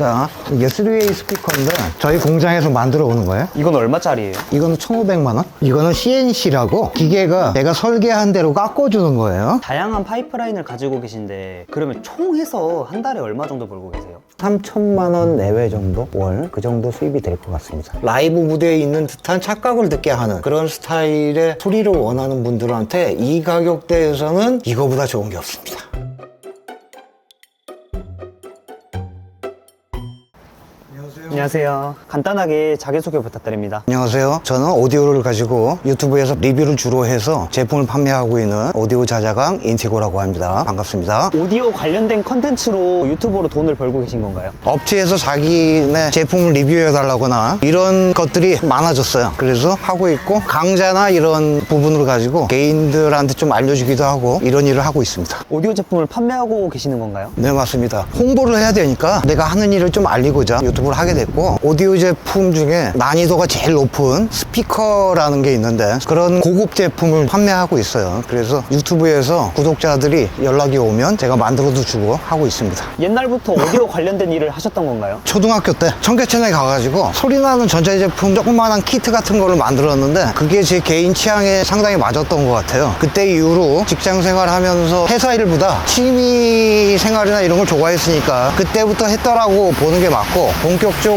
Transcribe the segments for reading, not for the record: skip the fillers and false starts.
자, 이게 3웨이 스피커인데 저희 공장에서 만들어 오는 거예요. 이건 얼마짜리예요? 이거는 1,500만 원. 이거는 CNC라고 기계가 내가 설계한 대로 깎아주는 거예요. 다양한 파이프라인을 가지고 계신데 그러면 총 해서 한 달에 얼마 정도 벌고 계세요? 3천만 원 내외 정도 월 그 정도 수입이 될 것 같습니다. 라이브 무대에 있는 듯한 착각을 듣게 하는 그런 스타일의 소리를 원하는 분들한테 이 가격대에서는 이거보다 좋은 게 없습니다. 안녕하세요. 간단하게 자기소개 부탁드립니다. 안녕하세요. 저는 오디오를 가지고 유튜브에서 리뷰를 주로 해서 제품을 판매하고 있는 오디오 자자강 인티고라고 합니다. 반갑습니다. 오디오 관련된 컨텐츠로 유튜브로 돈을 벌고 계신 건가요? 업체에서 자기네 제품을 리뷰해 달라거나 이런 것들이 많아졌어요. 그래서 하고 있고 강좌나 이런 부분을 가지고 개인들한테 좀 알려주기도 하고 이런 일을 하고 있습니다. 오디오 제품을 판매하고 계시는 건가요? 네, 맞습니다. 홍보를 해야 되니까 내가 하는 일을 좀 알리고자 유튜브를 하게 됐고, 오디오 제품 중에 난이도가 제일 높은 스피커라는 게 있는데 그런 고급 제품을 판매하고 있어요. 그래서 유튜브에서 구독자들이 연락이 오면 제가 만들어도 주고 하고 있습니다. 옛날부터 오디오 관련된 일을 하셨던 건가요? 초등학교 때 청계천에 가가지고 소리나는 전자제품 조그만한 키트 같은 거를 만들었는데 그게 제 개인 취향에 상당히 맞았던 것 같아요. 그때 이후로 직장 생활하면서 회사 일보다 취미 생활이나 이런 걸 좋아했으니까 그때부터 했더라고 보는 게 맞고, 본격적으로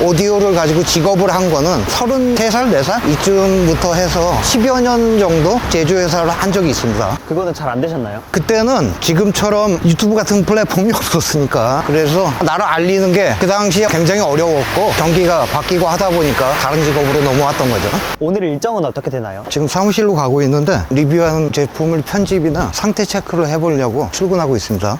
오디오를 가지고 직업을 한 거는 33살, 4살 이쯤부터 해서 10여 년 정도 제조회사를 한 적이 있습니다. 그거는 잘 안 되셨나요? 그때는 지금처럼 유튜브 같은 플랫폼이 없었으니까, 그래서 나를 알리는 게 그 당시에 굉장히 어려웠고 경기가 바뀌고 하다 보니까 다른 직업으로 넘어왔던 거죠. 오늘 일정은 어떻게 되나요? 지금 사무실로 가고 있는데 리뷰하는 제품을 편집이나 상태 체크를 해보려고 출근하고 있습니다.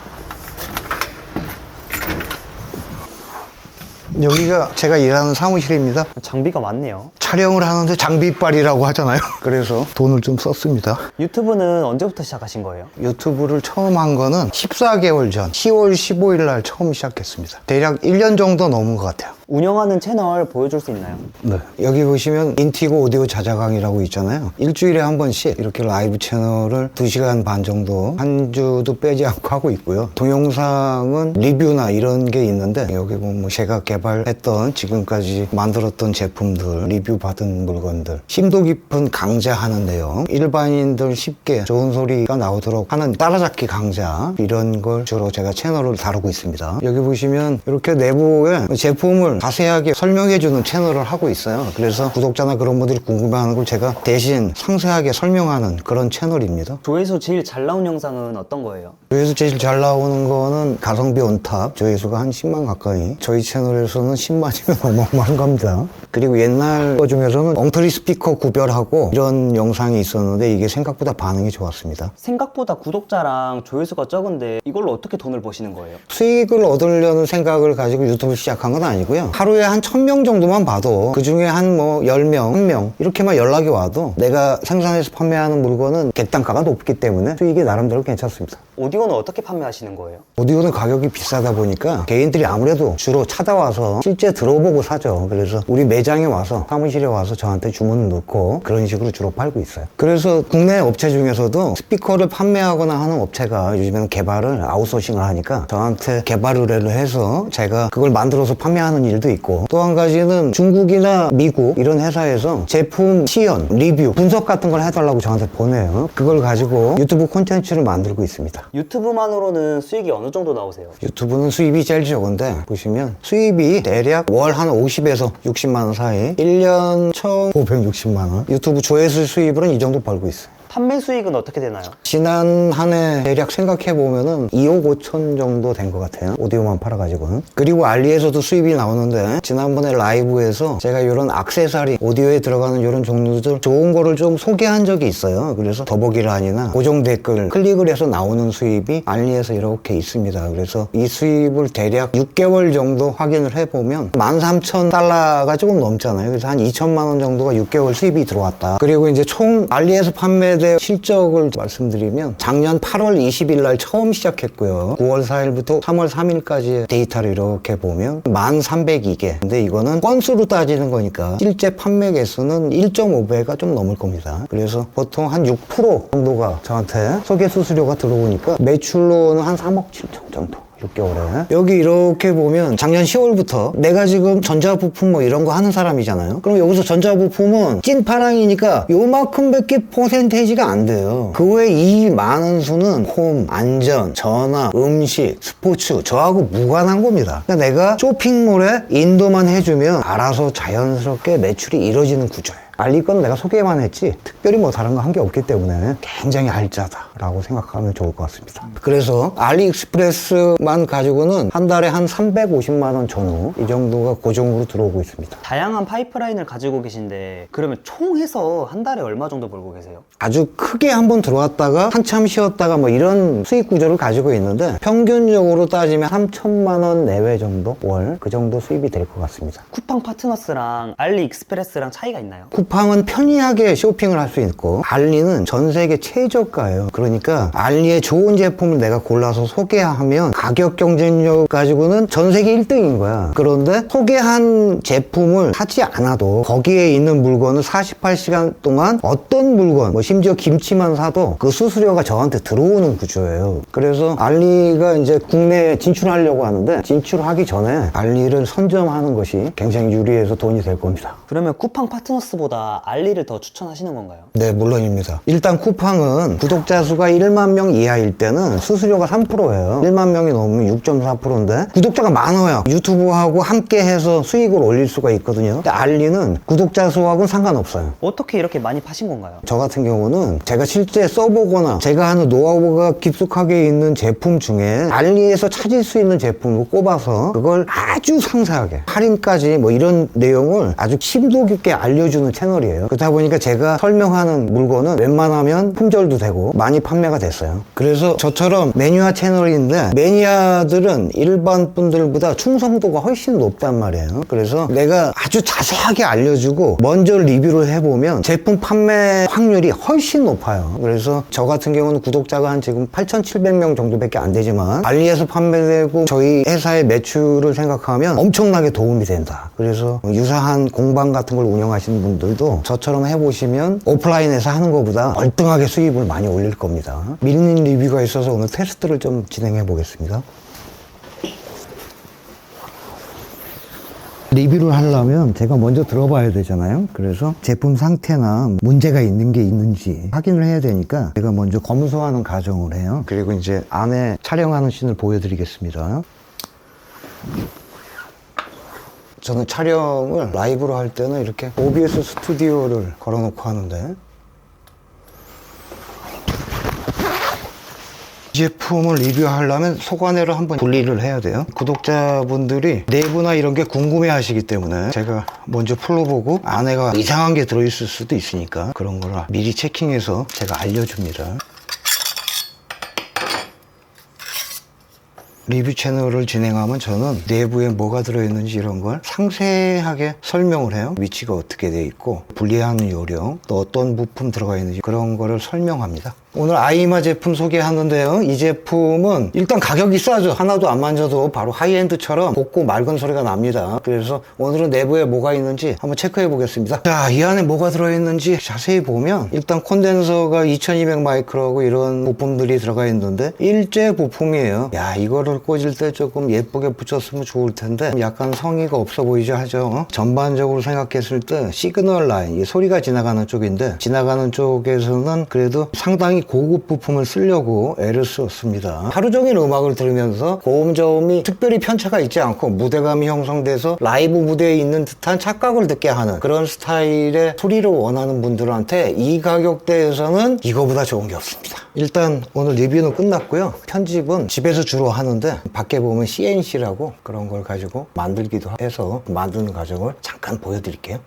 여기가 제가 일하는 사무실입니다. 장비가 많네요. 촬영을 하는데 장비빨이라고 하잖아요. 그래서 돈을 좀 썼습니다. 유튜브는 언제부터 시작하신 거예요? 유튜브를 처음 한 거는 14개월 전 10월 15일 날 처음 시작했습니다. 대략 1년 정도 넘은 것 같아요. 운영하는 채널 보여줄 수 있나요? 네. 여기 보시면 인티고 오디오 자자강이라고 있잖아요. 일주일에 한 번씩 이렇게 라이브 채널을 2시간 반 정도 한 주도 빼지 않고 하고 있고요. 동영상은 리뷰나 이런 게 있는데 여기 보면 뭐 제가 개발했던 지금까지 만들었던 제품들, 리뷰 받은 물건들, 심도 깊은 강좌하는 내용, 일반인들 쉽게 좋은 소리가 나오도록 하는 따라잡기 강좌, 이런 걸 주로 제가 채널을 다루고 있습니다. 여기 보시면 이렇게 내부에 제품을 자세하게 설명해주는 채널을 하고 있어요. 그래서 구독자나 그런 분들이 궁금해하는 걸 제가 대신 상세하게 설명하는 그런 채널입니다. 조회수 제일 잘 나온 영상은 어떤 거예요? 조회수 제일 잘 나오는 거는 가성비 온탑, 조회수가 한 10만 가까이. 저희 채널에서는 10만이면 어마어마한 겁니다. 그리고 옛날 거 중에서는 엉터리 스피커 구별하고 이런 영상이 있었는데 이게 생각보다 반응이 좋았습니다. 생각보다 구독자랑 조회수가 적은데 이걸로 어떻게 돈을 버시는 거예요? 수익을 얻으려는 생각을 가지고 유튜브 시작한 건 아니고요. 하루에 한 1000명 정도만 봐도 그 중에 한 뭐 10명, 1명 이렇게만 연락이 와도 내가 생산해서 판매하는 물건은 객단가가 높기 때문에 수익이 나름대로 괜찮습니다. 오디오는 어떻게 판매하시는 거예요? 오디오는 가격이 비싸다 보니까 개인들이 아무래도 주로 찾아와서 실제 들어보고 사죠. 그래서 우리 매장에 와서 사무실에 와서 저한테 주문을 넣고 그런 식으로 주로 팔고 있어요. 그래서 국내 업체 중에서도 스피커를 판매하거나 하는 업체가 요즘에는 개발을 아웃소싱을 하니까 저한테 개발 의뢰를 해서 제가 그걸 만들어서 판매하는 일도 있고, 또 한 가지는 중국이나 미국 이런 회사에서 제품 시연, 리뷰, 분석 같은 걸 해달라고 저한테 보내요. 그걸 가지고 유튜브 콘텐츠를 만들고 있습니다. 유튜브만으로는 수익이 어느 정도 나오세요? 유튜브는 수입이 제일 적은데 보시면 수입이 대략 월 한 50에서 60만 원 사이, 1년 1,560만 원. 유튜브 조회수 수입으로는 이 정도 벌고 있어요. 판매 수익은 어떻게 되나요? 지난 한 해 대략 생각해보면은 2억 5천 정도 된 것 같아요. 오디오만 팔아가지고는. 그리고 알리에서도 수입이 나오는데 지난번에 라이브에서 제가 이런 액세서리, 오디오에 들어가는 이런 종류들 좋은 거를 좀 소개한 적이 있어요. 그래서 더보기란이나 고정 댓글 클릭을 해서 나오는 수입이 알리에서 이렇게 있습니다. 그래서 이 수입을 대략 6개월 정도 확인을 해보면 13,000달러가 조금 넘잖아요. 그래서 한 2천만 원 정도가 6개월 수입이 들어왔다. 그리고 이제 총 알리에서 판매된 실적을 말씀드리면 작년 8월 20일 날 처음 시작했고요. 9월 4일부터 3월 3일까지의 데이터를 이렇게 보면 1,302개. 근데 이거는 건수로 따지는 거니까 실제 판매 개수는 1.5배가 좀 넘을 겁니다. 그래서 보통 한 6% 정도가 저한테 소개 수수료가 들어오니까 매출로는 한 3억 7천 정도. 6개월에. 여기 이렇게 보면 작년 10월부터 내가 지금 전자부품 뭐 이런 거 하는 사람이잖아요. 그럼 여기서 전자부품은 찐파랑이니까 요만큼밖에 퍼센테이지가 안 돼요. 그 외에 이 많은 수는 홈, 안전, 전화, 음식, 스포츠 저하고 무관한 겁니다. 그러니까 내가 쇼핑몰에 인도만 해주면 알아서 자연스럽게 매출이 이루어지는 구조예요. 알리 건 내가 소개만 했지 특별히 뭐 다른 거 한 게 없기 때문에 굉장히 알짜다라고 생각하면 좋을 것 같습니다. 그래서 알리익스프레스만 가지고는 한 달에 한 350만 원 전후 이 정도가 고정으로 들어오고 있습니다. 다양한 파이프라인을 가지고 계신데 그러면 총 해서 한 달에 얼마 정도 벌고 계세요? 아주 크게 한번 들어왔다가 한참 쉬었다가 뭐 이런 수익 구조를 가지고 있는데 평균적으로 따지면 3천만 원 내외 정도 월 그 정도 수입이 될 것 같습니다. 쿠팡 파트너스랑 알리익스프레스랑 차이가 있나요? 쿠팡은 편리하게 쇼핑을 할 수 있고 알리는 전 세계 최저가예요. 그러니까 알리의 좋은 제품을 내가 골라서 소개하면 가격 경쟁력 가지고는 전 세계 1등인 거야. 그런데 소개한 제품을 사지 않아도 거기에 있는 물건을 48시간 동안 어떤 물건 뭐 심지어 김치만 사도 그 수수료가 저한테 들어오는 구조예요. 그래서 알리가 이제 국내에 진출하려고 하는데 진출하기 전에 알리를 선점하는 것이 굉장히 유리해서 돈이 될 겁니다. 그러면 쿠팡 파트너스보다 알리를 더 추천하시는 건가요? 네, 물론입니다. 일단 쿠팡은 구독자 수가 1만 명 이하일 때는 수수료가 3%예요. 1만 명이 넘으면 6.4%인데 구독자가 많아야 유튜브하고 함께 해서 수익을 올릴 수가 있거든요. 근데 알리는 구독자 수하고는 상관없어요. 어떻게 이렇게 많이 파신 건가요? 저 같은 경우는 제가 실제 써보거나 제가 하는 노하우가 깊숙하게 있는 제품 중에 알리에서 찾을 수 있는 제품을 꼽아서 그걸 아주 상세하게 할인까지 뭐 이런 내용을 아주 심도 깊게 알려주는 채널이에요. 그렇다 보니까 제가 설명하는 물건은 웬만하면 품절도 되고 많이 판매가 됐어요. 그래서 저처럼 매니아 채널인데 매니아들은 일반 분들보다 충성도가 훨씬 높단 말이에요. 그래서 내가 아주 자세하게 알려주고 먼저 리뷰를 해보면 제품 판매 확률이 훨씬 높아요. 그래서 저 같은 경우는 구독자가 한 지금 8,700명 정도밖에 안 되지만 알리에서 판매되고 저희 회사의 매출을 생각하면 엄청나게 도움이 된다. 그래서 유사한 공방 같은 걸 운영하시는 분들도 저처럼 해보시면 오프라인에서 하는 것보다 월등하게 수입을 많이 올릴 겁니다. 밀린 리뷰가 있어서 오늘 테스트를 좀 진행해 보겠습니다. 리뷰를 하려면 제가 먼저 들어봐야 되잖아요. 그래서 제품 상태나 문제가 있는 게 있는지 확인을 해야 되니까 제가 먼저 검수하는 과정을 해요. 그리고 이제 안에 촬영하는 씬을 보여드리겠습니다. 저는 촬영을 라이브로 할 때는 이렇게 OBS 스튜디오를 걸어놓고 하는데 이 제품을 리뷰하려면 소관회를 한번 분리를 해야 돼요. 구독자분들이 내부나 이런 게 궁금해 하시기 때문에 제가 먼저 풀어보고 안에가 이상한 게 들어있을 수도 있으니까 그런 걸 미리 체킹해서 제가 알려줍니다. 리뷰 채널을 진행하면 저는 내부에 뭐가 들어있는지 이런 걸 상세하게 설명을 해요. 위치가 어떻게 돼 있고 분리하는 요령, 또 어떤 부품 들어가 있는지 그런 거를 설명합니다. 오늘 아이마 제품 소개하는데요. 이 제품은 일단 가격이 싸죠. 하나도 안 만져도 바로 하이엔드처럼 곱고 맑은 소리가 납니다. 그래서 오늘은 내부에 뭐가 있는지 한번 체크해 보겠습니다. 자, 이 안에 뭐가 들어있는지 자세히 보면 일단 콘덴서가 2200 마이크로하고 이런 부품들이 들어가 있는데 일제 부품이에요. 야, 이거를 꽂을 때 조금 예쁘게 붙였으면 좋을 텐데 약간 성의가 없어 보이죠 하죠. 전반적으로 생각했을 때 시그널 라인, 이 소리가 지나가는 쪽인데 지나가는 쪽에서는 그래도 상당히 고급 부품을 쓰려고 애를 썼습니다. 하루 종일 음악을 들으면서 고음저음이 특별히 편차가 있지 않고 무대감이 형성돼서 라이브 무대에 있는 듯한 착각을 듣게 하는 그런 스타일의 소리를 원하는 분들한테 이 가격대에서는 이거보다 좋은 게 없습니다. 일단 오늘 리뷰는 끝났고요. 편집은 집에서 주로 하는데 밖에 보면 CNC라고 그런 걸 가지고 만들기도 해서 만드는 과정을 잠깐 보여드릴게요.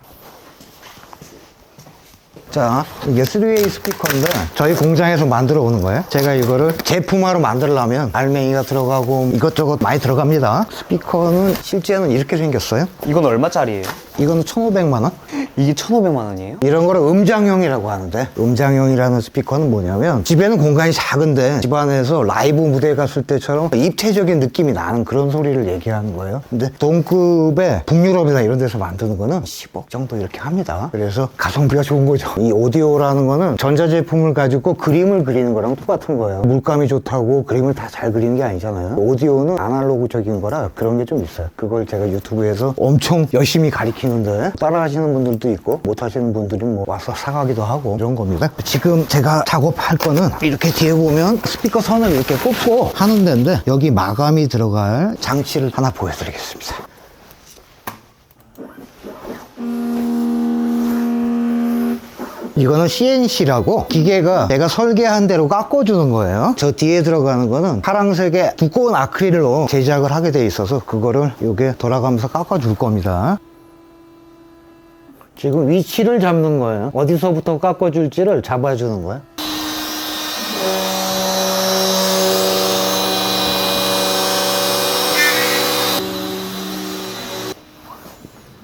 자, 이게 3웨이 스피커인데 저희 공장에서 만들어 오는 거예요. 제가 이거를 제품화로 만들려면 알맹이가 들어가고 이것저것 많이 들어갑니다. 스피커는 실제는 이렇게 생겼어요. 이건 얼마짜리예요? 이거는 1,500만 원. 이게 1,500만 원이에요? 이런 거를 음장형이라고 하는데, 음장형이라는 스피커는 뭐냐면 집에는 공간이 작은데 집안에서 라이브 무대에 갔을 때처럼 입체적인 느낌이 나는 그런 소리를 얘기하는 거예요. 근데 동급의 북유럽이나 이런 데서 만드는 거는 10억 정도 이렇게 합니다. 그래서 가성비가 좋은 거죠. 이 오디오라는 거는 전자제품을 가지고 그림을 그리는 거랑 똑같은 거예요. 물감이 좋다고 그림을 다 잘 그리는 게 아니잖아요. 오디오는 아날로그적인 거라 그런 게 좀 있어요. 그걸 제가 유튜브에서 엄청 열심히 가리키는데 따라 하시는 분들도 있고 못 하시는 분들이 뭐 와서 사가기도 하고 이런 겁니다. 지금 제가 작업할 거는 이렇게 뒤에 보면 스피커 선을 이렇게 꽂고 하는 데인데, 여기 마감이 들어갈 장치를 하나 보여드리겠습니다. 이거는 CNC라고 기계가 내가 설계한 대로 깎아주는 거예요. 저 뒤에 들어가는 거는 파란색의 두꺼운 아크릴로 제작을 하게 돼 있어서 그거를 이게 돌아가면서 깎아줄 겁니다. 지금 위치를 잡는 거예요. 어디서부터 깎아줄지를 잡아주는 거예요.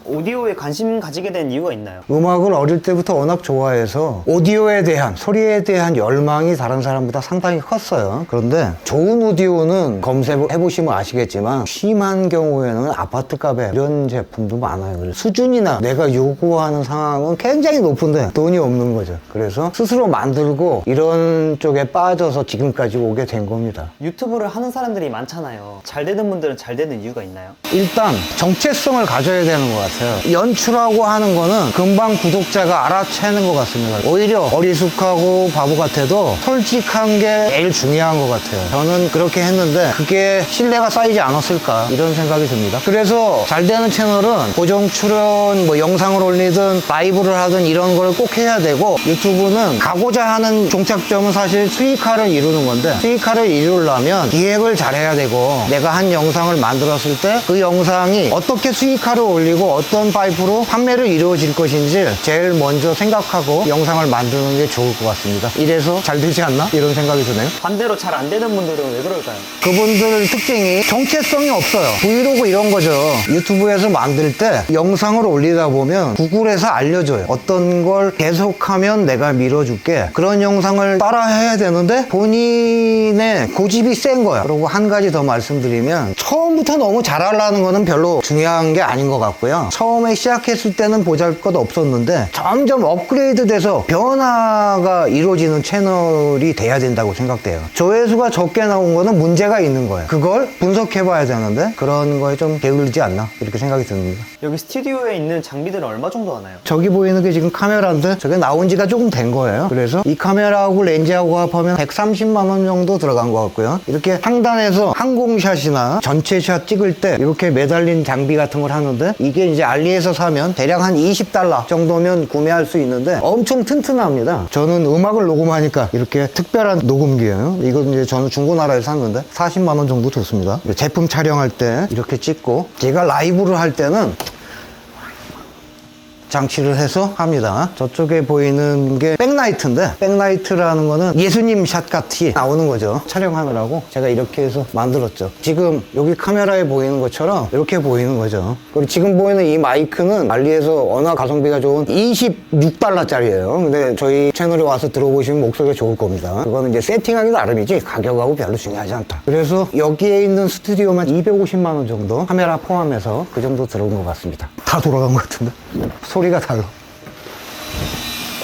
오디오에 관심 가지게 된 이유가 있나요? 음악을 어릴 때부터 워낙 좋아해서 오디오에 대한, 소리에 대한 열망이 다른 사람보다 상당히 컸어요. 그런데 좋은 오디오는 검색해보시면 아시겠지만 심한 경우에는 아파트 값에 이런 제품도 많아요. 그래서 수준이나 내가 요구하는 상황은 굉장히 높은데 돈이 없는 거죠. 그래서 스스로 만들고 이런 쪽에 빠져서 지금까지 오게 된 겁니다. 유튜브를 하는 사람들이 많잖아요. 잘 되는 분들은 잘 되는 이유가 있나요? 일단 정체성을 가져야 되는 것 같아요. 연출하고 하는 거는 금방 구독자가 알아채는 것 같습니다. 오히려 어리숙하고 바보 같아도 솔직한 게 제일 중요한 것 같아요. 저는 그렇게 했는데 그게 신뢰가 쌓이지 않았을까 이런 생각이 듭니다. 그래서 잘 되는 채널은 고정 출연, 뭐 영상을 올리든 라이브를 하든 이런 걸 꼭 해야 되고, 유튜브는 가고자 하는 종착점은 사실 수익화를 이루는 건데, 수익화를 이루려면 기획을 잘해야 되고, 내가 한 영상을 만들었을 때 그 영상이 어떻게 수익화를 올리고 어떤 파이프로 판매를 이루어질 것인지 제일 먼저 생각하고 영상을 만드는 게 좋을 것 같습니다. 이래서 잘 되지 않나? 이런 생각이 드네요. 반대로 잘 안 되는 분들은 왜 그럴까요? 그분들 특징이 정체성이 없어요. 브이로그 이런 거죠. 유튜브에서 만들 때 영상을 올리다 보면 구글에서 알려줘요. 어떤 걸 계속하면 내가 밀어줄게. 그런 영상을 따라 해야 되는데 본인의 고집이 센 거야. 그리고 한 가지 더 말씀드리면, 처음부터 너무 잘하려는 거는 별로 중요한 게 아닌 것 같고요. 처음에 시작했을 때는 보잘것 없었는데 점점 업그레이드 돼서 변화가 이루어지는 채널이 돼야 된다고 생각돼요. 조회수가 적게 나온 거는 문제가 있는 거예요. 그걸 분석해 봐야 되는데 그런 거에 좀 게을르지 않나 이렇게 생각이 듭니다. 여기 스튜디오에 있는 장비들은 얼마 정도 하나요? 저기 보이는 게 지금 카메라인데 저게 나온 지가 조금 된 거예요. 그래서 이 카메라하고 렌즈하고 합하면 130만 원 정도 들어간 것 같고요. 이렇게 상단에서 항공샷이나 전체샷 찍을 때 이렇게 매달린 장비 같은 걸 하는데, 이게 이제 알리에서 사면 대략 한 $20 정도면 구매할 수 있는데 엄청 튼튼합니다. 저는 음악을 녹음하니까 이렇게 특별한 녹음기예요. 이건 이제 저는 중고나라에서 샀는데 40만 원 정도 줬습니다. 제품 촬영할 때 이렇게 찍고, 제가 라이브를 할 때는 장치를 해서 합니다. 저쪽에 보이는 게 백라이트인데, 백라이트라는 거는 예수님 샷 같이 나오는 거죠. 촬영하느라고 제가 이렇게 해서 만들었죠. 지금 여기 카메라에 보이는 것처럼 이렇게 보이는 거죠. 그리고 지금 보이는 이 마이크는 알리에서 워낙 가성비가 좋은 $26짜리예요. 근데 저희 채널에 와서 들어보시면 목소리가 좋을 겁니다. 그거는 이제 세팅하기 나름이지 가격하고 별로 중요하지 않다. 그래서 여기에 있는 스튜디오만 250만 원 정도, 카메라 포함해서 그 정도 들어온 것 같습니다. 다 돌아간 것 같은데 소리가 달라.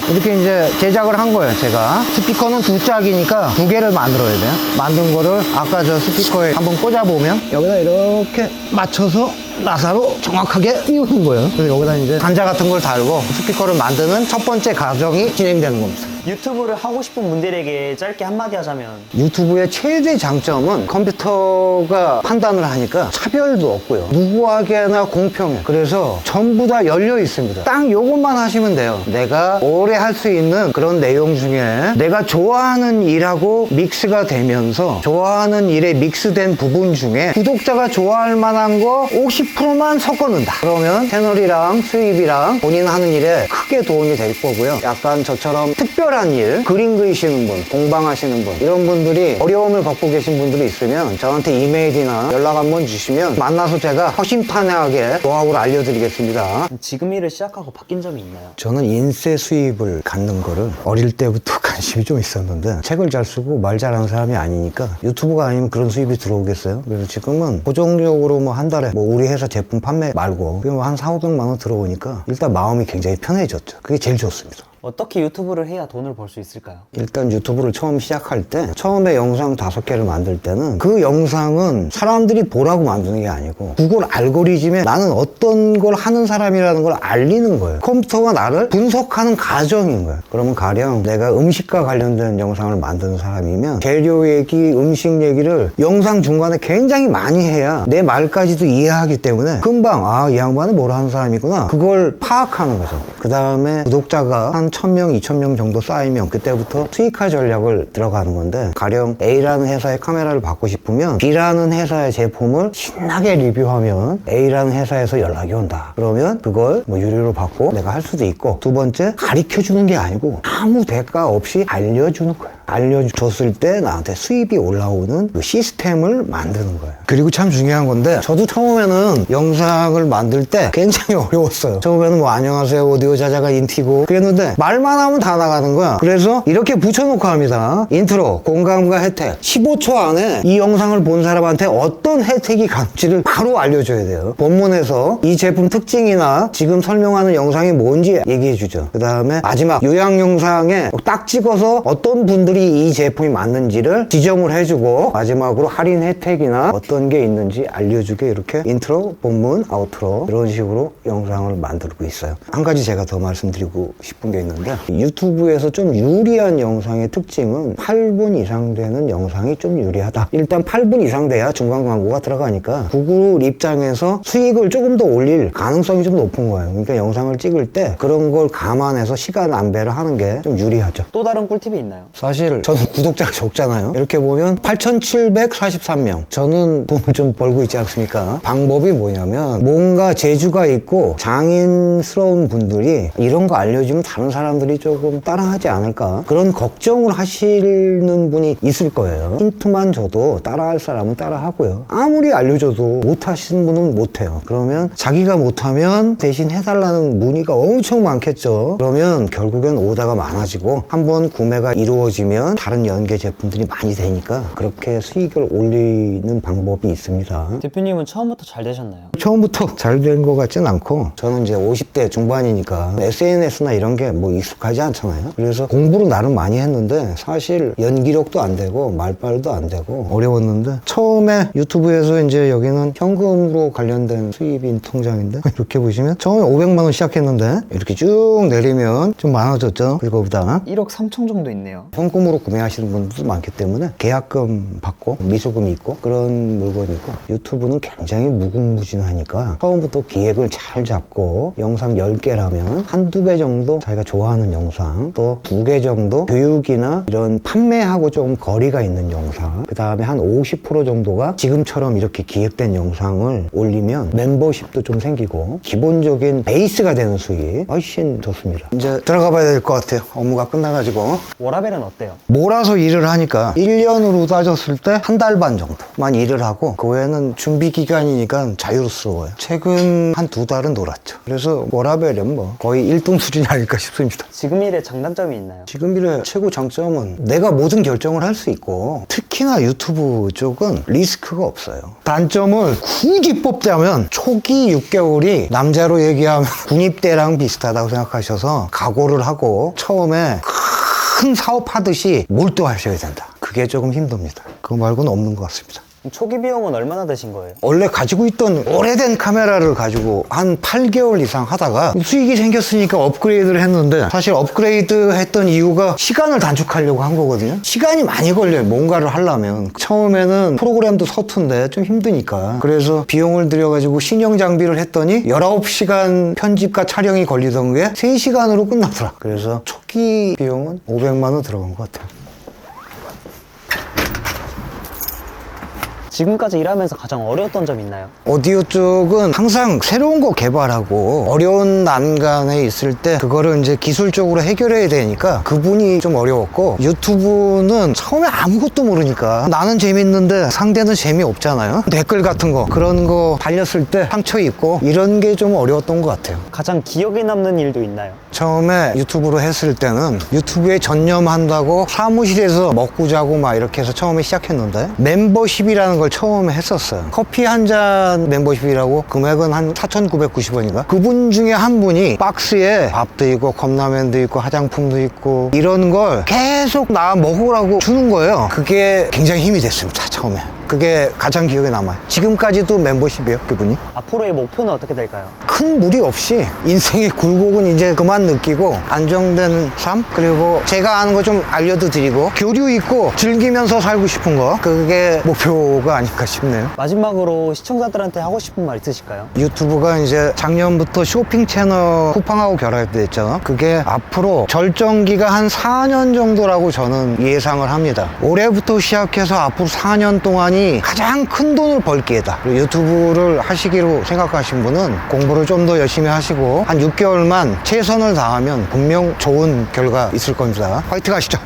이렇게 이제 제작을 한 거예요. 제가 스피커는 두 짝이니까 두 개를 만들어야 돼요. 만든 거를 아까 저 스피커에 한번 꽂아보면 여기다 이렇게 맞춰서 나사로 정확하게 띄우는 거예요. 그래서 여기다 이제 단자 같은 걸 달고 스피커를 만드는 첫 번째 과정이 진행되는 겁니다. 유튜브를 하고 싶은 분들에게 짧게 한마디 하자면, 유튜브의 최대 장점은 컴퓨터가 판단을 하니까 차별도 없고요. 누구에게나 공평해. 그래서 전부 다 열려 있습니다. 딱 요것만 하시면 돼요. 내가 오래 할 수 있는 그런 내용 중에 내가 좋아하는 일하고 믹스가 되면서 좋아하는 일에 믹스된 부분 중에 구독자가 좋아할 만한 거 50%만 섞어 넣는다. 그러면 채널이랑 수입이랑 본인 하는 일에 크게 도움이 될 거고요. 약간 저처럼 특별한 특별한 일, 그림 그리시는 분, 공방하시는 분, 이런 분들이 어려움을 겪고 계신 분들이 있으면 저한테 이메일이나 연락 한번 주시면 만나서 제가 허심탄회하게 노하우를 알려드리겠습니다. 지금 일을 시작하고 바뀐 점이 있나요? 저는 인쇄 수입을 갖는 거를 어릴 때부터 관심이 좀 있었는데 책을 잘 쓰고 말 잘하는 사람이 아니니까 유튜브가 아니면 그런 수입이 들어오겠어요? 그래서 지금은 고정적으로 뭐 한 달에 뭐 우리 회사 제품 판매 말고 그냥 한 4,500만 원 들어오니까 일단 마음이 굉장히 편해졌죠. 그게 제일 좋습니다. 어떻게 유튜브를 해야 돈을 벌 수 있을까요? 일단 유튜브를 처음 시작할 때 처음에 영상 5개를 만들 때는 그 영상은 사람들이 보라고 만드는 게 아니고 구글 알고리즘에 나는 어떤 걸 하는 사람이라는 걸 알리는 거예요. 컴퓨터가 나를 분석하는 과정인 거예요. 그러면 가령 내가 음식과 관련된 영상을 만드는 사람이면 재료 얘기, 음식 얘기를 영상 중간에 굉장히 많이 해야 내 말까지도 이해하기 때문에 금방 이 양반은 뭘 하는 사람이구나 그걸 파악하는 거죠. 그 다음에 구독자가 한 1,000명, 2,000명 정도 쌓이면 그때부터 수익화 전략을 들어가는 건데 가령 A라는 회사의 카메라를 받고 싶으면 B라는 회사의 제품을 신나게 리뷰하면 A라는 회사에서 연락이 온다. 그러면 그걸 뭐 유료로 받고 내가 할 수도 있고 두 번째 가르쳐 주는 게 아니고 아무 대가 없이 알려주는 거예요. 알려줬을 때 나한테 수입이 올라오는 그 시스템을 만드는 거예요. 그리고 참 중요한 건데 저도 처음에는 영상을 만들 때 굉장히 어려웠어요. 처음에는 뭐 안녕하세요 오디오 자자가 인티고 그랬는데 말만 하면 다 나가는 거야. 그래서 이렇게 붙여놓고 합니다. 인트로 공감과 혜택 15초 안에 이 영상을 본 사람한테 어떤 혜택이 가는지를 바로 알려줘야 돼요. 본문에서 이 제품 특징이나 지금 설명하는 영상이 뭔지 얘기해 주죠. 그 다음에 마지막 요약 영상에 딱 찍어서 어떤 분들이 이 제품이 맞는지를 지정을 해주고 마지막으로 할인 혜택이나 어떤 게 있는지 알려주게 이렇게 인트로, 본문, 아우트로 이런 식으로 영상을 만들고 있어요. 한 가지 제가 더 말씀드리고 싶은 게 있는데 유튜브에서 좀 유리한 영상의 특징은 8분 이상 되는 영상이 좀 유리하다. 일단 8분 이상 돼야 중간 광고가 들어가니까 구글 입장에서 수익을 조금 더 올릴 가능성이 좀 높은 거예요. 그러니까 영상을 찍을 때 그런 걸 감안해서 시간 안배를 하는 게 좀 유리하죠. 또 다른 꿀팁이 있나요? 사실 저는 구독자가 적잖아요. 이렇게 보면 8,743명. 저는 돈을 좀 벌고 있지 않습니까? 방법이 뭐냐면 뭔가 재주가 있고 장인스러운 분들이 이런 거 알려주면 다른 사람들이 조금 따라하지 않을까 그런 걱정을 하시는 분이 있을 거예요. 힌트만 줘도 따라할 사람은 따라하고요. 아무리 알려줘도 못하시는 분은 못해요. 그러면 자기가 못하면 대신 해달라는 문의가 엄청 많겠죠. 그러면 결국엔 오다가 많아지고 한번 구매가 이루어지면 다른 연계 제품들이 많이 되니까 그렇게 수익을 올리는 방법이 있습니다. 대표님은 처음부터 잘 되셨나요? 처음부터 잘 된 것 같진 않고 저는 이제 50대 중반이니까 SNS나 이런 게 뭐 익숙하지 않잖아요. 그래서 공부를 나름 많이 했는데 사실 연기력도 안 되고 말빨도 안 되고 어려웠는데 처음에 유튜브에서 이제 여기는 현금으로 관련된 수입인 통장인데 이렇게 보시면 처음에 500만 원 시작했는데 이렇게 쭉 내리면 좀 많아졌죠. 그거보다 1억 3천 정도 있네요. 현금으로 구매하시는 분들도 많기 때문에 계약금 받고 미수금이 있고 그런 물건이고 유튜브는 굉장히 무궁무진하니까 처음부터 기획을 잘 잡고 영상 10개라면 한두 개 정도 자기가 좋아하는 영상 또 2개 정도 교육이나 이런 판매하고 좀 거리가 있는 영상 그 다음에 한 50% 정도가 지금처럼 이렇게 기획된 영상을 올리면 멤버십도 좀 생기고 기본적인 베이스가 되는 수익 훨씬 좋습니다. 이제 들어가 봐야 될 것 같아요. 업무가 끝나가지고 워라벨은 어때요? 몰아서 일을 하니까 1년으로 따졌을 때 한 달 반 정도만 일을 하고 그 외에는 준비 기간이니까 자유스러워요. 최근 한 2달은 놀았죠. 그래서 워라벨은 뭐 거의 1등 수준이 아닐까 싶습니다. 지금 일의 장단점이 있나요? 지금 일의 최고 장점은 내가 모든 결정을 할 수 있고 특히나 유튜브 쪽은 리스크가 없어요. 단점을 굳이 뽑자면 초기 6개월이 남자로 얘기하면 군입대랑 비슷하다고 생각하셔서 각오를 하고 처음에 큰 사업하듯이 몰두하셔야 된다. 그게 조금 힘듭니다. 그거 말고는 없는 것 같습니다. 초기 비용은 얼마나 드신 거예요? 원래 가지고 있던 오래된 카메라를 가지고 한 8개월 이상 하다가 수익이 생겼으니까 업그레이드를 했는데 사실 업그레이드 했던 이유가 시간을 단축하려고 한 거거든요. 시간이 많이 걸려요. 뭔가를 하려면. 처음에는 프로그램도 서툰데 좀 힘드니까. 그래서 비용을 들여가지고 신형 장비를 했더니 19시간 편집과 촬영이 걸리던 게 3시간으로 끝나더라. 그래서 초기 비용은 500만 원 들어간 것 같아요. 지금까지 일하면서 가장 어려웠던 점 있나요? 오디오 쪽은 항상 새로운 거 개발하고 어려운 난간에 있을 때 그거를 이제 기술적으로 해결해야 되니까 그분이 좀 어려웠고, 유튜브는 처음에 아무것도 모르니까 나는 재밌는데 상대는 재미없잖아요. 댓글 같은 거 그런 거 달렸을 때 상처 입고 이런 게 좀 어려웠던 것 같아요. 가장 기억에 남는 일도 있나요? 처음에 유튜브로 했을 때는 유튜브에 전념한다고 사무실에서 먹고 자고 막 이렇게 해서 처음에 시작했는데, 멤버십이라는 걸 처음에 했었어요. 커피 한 잔 멤버십이라고, 금액은 한 4,990원인가? 그분 중에 한 분이 박스에 밥도 있고 컵라면도 있고 화장품도 있고 이런 걸 계속 나 먹으라고 주는 거예요. 그게 굉장히 힘이 됐습니다, 처음에. 그게 가장 기억에 남아요. 지금까지도 멤버십이에요, 그분이. 앞으로의 목표는 어떻게 될까요? 큰 무리 없이 인생의 굴곡은 이제 그만 느끼고 안정된 삶, 그리고 제가 아는 거 좀 알려도 드리고 교류 있고 즐기면서 살고 싶은 거, 그게 목표가 아닐까 싶네요. 마지막으로 시청자들한테 하고 싶은 말 있으실까요? 유튜브가 이제 작년부터 쇼핑 채널 쿠팡하고 결합됐죠. 그게 앞으로 절정기가 한 4년 정도라고 저는 예상을 합니다. 올해부터 시작해서 앞으로 4년 동안이 가장 큰 돈을 벌 기회다. 그리고 유튜브를 하시기로 생각하신 분은 공부를 좀 더 열심히 하시고 한 6개월만 최선을 다하면 분명 좋은 결과 있을 겁니다. 화이팅 하시죠.